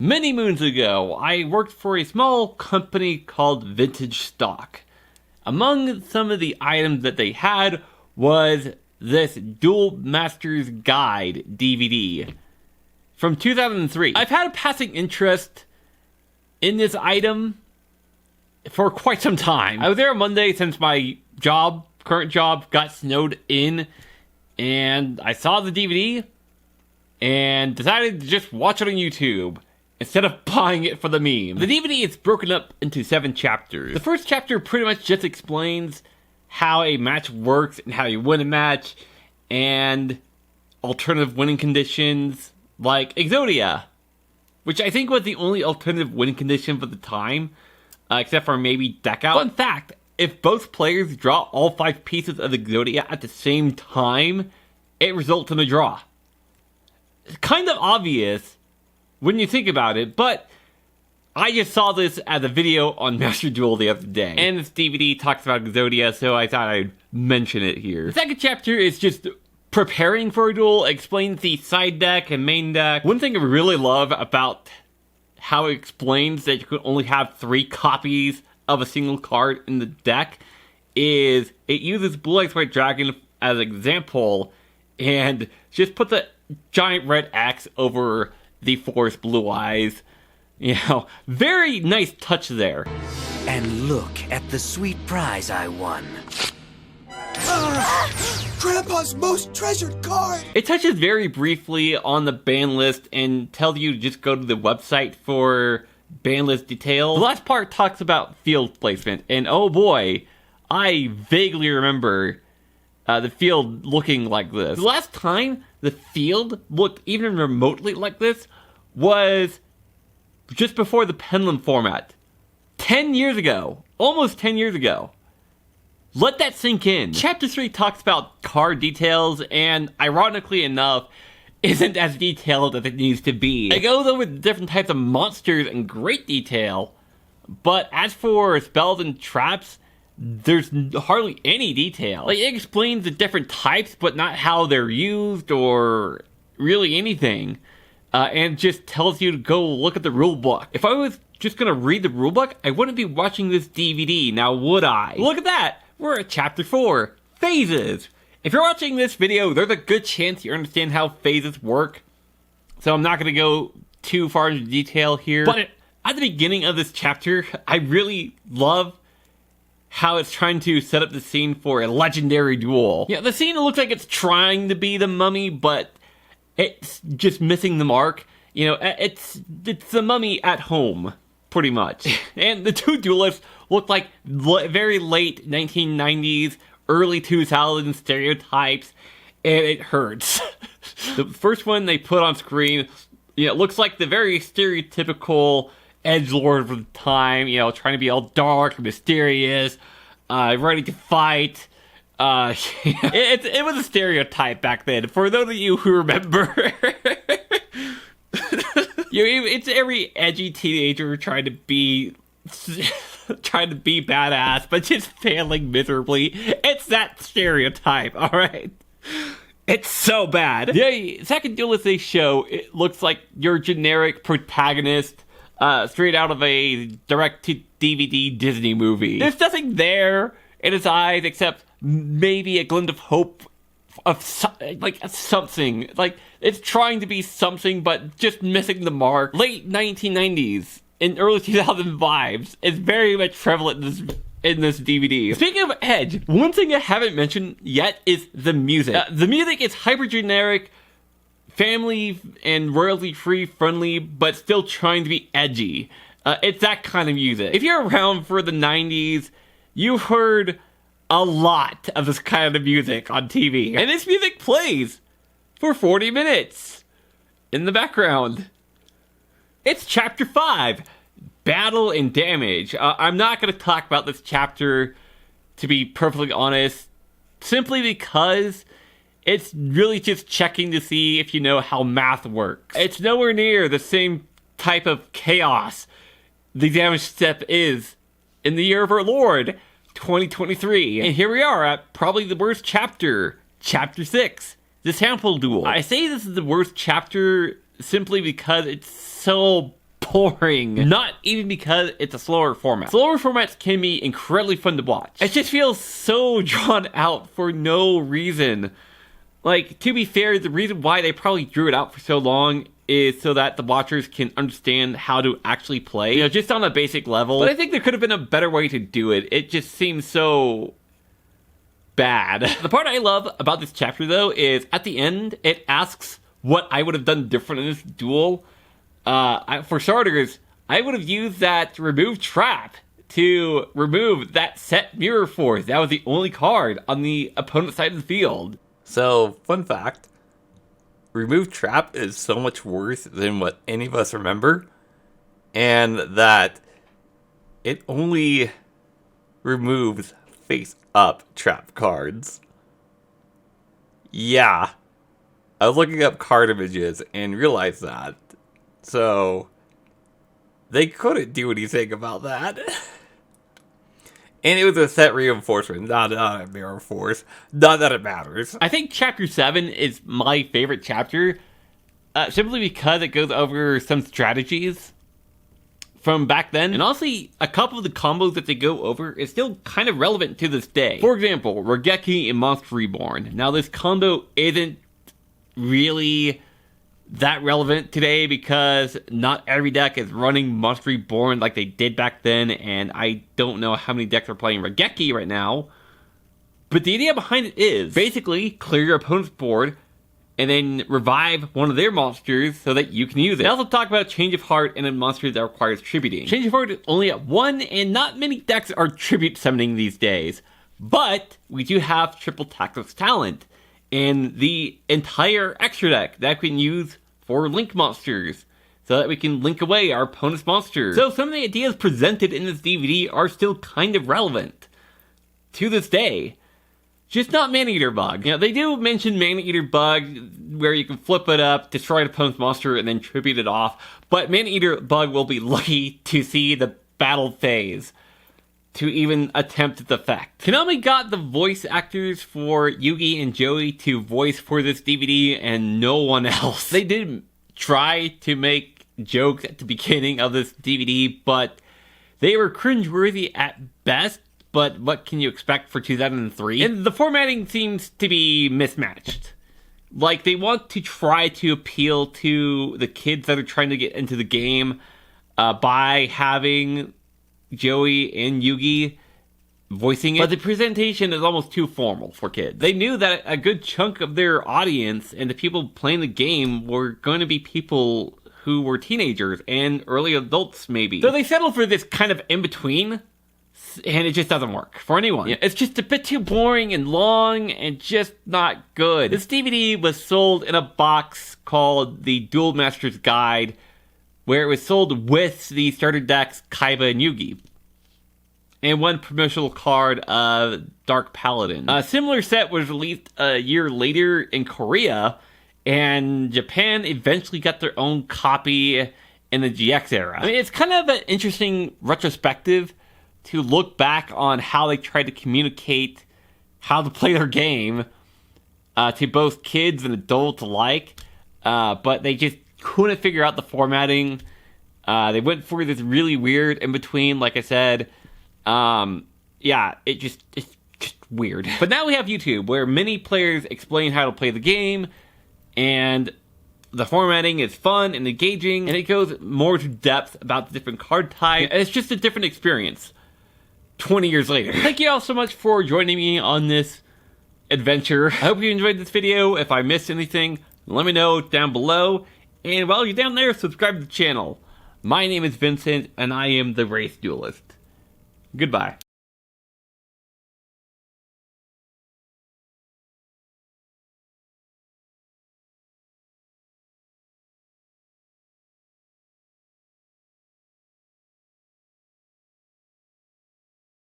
Many moons ago, I worked for a small company called Vintage Stock. Among some of the items that they had was this Duel Master's Guide DVD from 2003. I've had a passing interest in this item for quite some time. I was there on Monday since my current job, got snowed in, and I saw the DVD and decided to just watch it on YouTube instead of buying it for the meme. The DVD is broken up into 7 chapters. The first chapter pretty much just explains how a match works and how you win a match, and alternative winning conditions like Exodia, which I think was the only alternative winning condition for the time, except for maybe deck out. Fun fact, if both players draw all 5 pieces of Exodia at the same time, it results in a draw. It's kind of obvious when you think about it, but I just saw this as a video on Master Duel the other day. And this DVD talks about Exodia, so I thought I'd mention it here. The second chapter is just preparing for a duel, explains the side deck and main deck. One thing I really love about how it explains that you can only have 3 copies of a single card in the deck is it uses Blue Eyes White Dragon as an example and just put the giant red X over the Forest Blue Eyes. You know, very nice touch there. And look at the sweet prize I won. Grandpa's most treasured card! It touches very briefly on the ban list and tells you to just go to the website for ban list details. The last part talks about field placement, and oh boy, I vaguely remember the field looking like this. The last time the field looked even remotely like this was just before the Pendulum format. 10 years ago. Almost 10 years ago. Let that sink in. Chapter 3 talks about card details, and ironically enough, isn't as detailed as it needs to be. It goes over different types of monsters in great detail, but as for spells and traps, there's hardly any detail. Like, it explains the different types, but not how they're used or really anything. And just tells you to go look at the rulebook. If I was just gonna read the rulebook, I wouldn't be watching this DVD, now would I? Look at that! We're at Chapter 4, Phases. If you're watching this video, there's a good chance you understand how phases work, so I'm not gonna go too far into detail here. But at the beginning of this chapter, I really love how it's trying to set up the scene for a legendary duel. Yeah, the scene looks like it's trying to be the Mummy, but it's just missing the mark. You know, it's the Mummy at home, pretty much. And the 2 duelists look like very late 1990s, early 2000s stereotypes, and it hurts. The first one they put on screen, you know, looks like the very stereotypical edgelord of the time, you know, trying to be all dark and mysterious, ready to fight. It was a stereotype back then. For those of you who remember, it's every edgy teenager trying to be badass, but just failing miserably. It's that stereotype, all right. It's so bad. The second duelist they show, it looks like your generic protagonist, straight out of a direct-to-DVD Disney movie. There's nothing there in his eyes except maybe a glint of hope of something. Like, it's trying to be something, but just missing the mark. Late 1990s and early 2000 vibes is very much prevalent in this DVD. Speaking of edge, one thing I haven't mentioned yet is the music. The music is hyper generic, family and royalty-free friendly, but still trying to be edgy. It's that kind of music. If you're around for the 90s, you heard a lot of this kind of music on TV. And this music plays for 40 minutes in the background. It's Chapter 5, Battle and Damage. I'm not going to talk about this chapter, to be perfectly honest, simply because it's really just checking to see if you know how math works. It's nowhere near the same type of chaos the damage step is in the year of our Lord, 2023. And here we are at probably the worst chapter, Chapter 6, the sample duel. I say this is the worst chapter simply because it's so boring. Not even because it's a slower format. Slower formats can be incredibly fun to watch. It just feels so drawn out for no reason. Like, to be fair, the reason why they probably drew it out for so long is so that the watchers can understand how to actually play, you know, just on a basic level. But I think there could have been a better way to do it. It just seems so bad. The part I love about this chapter, though, is at the end, it asks what I would have done different in this duel. For starters, I would have used that remove trap to remove that set mirror force. That was the only card on the opponent's side of the field. So, fun fact, remove trap is so much worse than what any of us remember, and that it only removes face-up trap cards. Yeah, I was looking up card images and realized that, so they couldn't do anything about that. And it was a set reinforcement, not a mirror force. Not that it matters. I think Chapter 7 is my favorite chapter, simply because it goes over some strategies from back then. And honestly, a couple of the combos that they go over is still kind of relevant to this day. For example, Regeki and Monster Reborn. Now, this combo isn't really that relevant today because not every deck is running Monster Reborn like they did back then, and I don't know how many decks are playing Regeki right now. But the idea behind it is basically clear your opponent's board and then revive one of their monsters so that you can use it. They also talk about Change of Heart and a monster that requires tributing. Change of Heart is only at 1, and not many decks are tribute summoning these days. But we do have Triple Tactics Talent and the entire extra deck that we can use for link monsters, so that we can link away our opponent's monsters. So some of the ideas presented in this DVD are still kind of relevant to this day. Just not Man-Eater Bug. You know, they do mention Man-Eater Bug, where you can flip it up, destroy an opponent's monster, and then tribute it off. But Man-Eater Bug will be lucky to see the battle phase to even attempt its effect. Konami got the voice actors for Yugi and Joey to voice for this DVD, and no one else. They did try to make jokes at the beginning of this DVD, but they were cringeworthy at best. But what can you expect for 2003? And the formatting seems to be mismatched. Like, they want to try to appeal to the kids that are trying to get into the game by having Joey and Yugi voicing it. But the presentation is almost too formal for kids. They knew that a good chunk of their audience and the people playing the game were going to be people who were teenagers and early adults, maybe. So they settled for this kind of in-between, and it just doesn't work for anyone. Yeah, it's just a bit too boring and long and just not good. This DVD was sold in a box called the Duel Master's Guide, where it was sold with the starter decks Kaiba and Yugi, and one promotional card of Dark Paladin. A similar set was released a year later in Korea, and Japan eventually got their own copy in the GX era. I mean, it's kind of an interesting retrospective to look back on how they tried to communicate how to play their game to both kids and adults alike, but they just couldn't figure out the formatting. They went for this really weird in-between, like I said. Yeah, it's just weird. But now we have YouTube, where many players explain how to play the game, and the formatting is fun and engaging, and it goes more to depth about the different card types. It's just a different experience 20 years later. Thank you all so much for joining me on this adventure. I hope you enjoyed this video. If I missed anything, let me know down below. And while you're down there, subscribe to the channel. My name is Vincent, and I am the Race Duelist. Goodbye.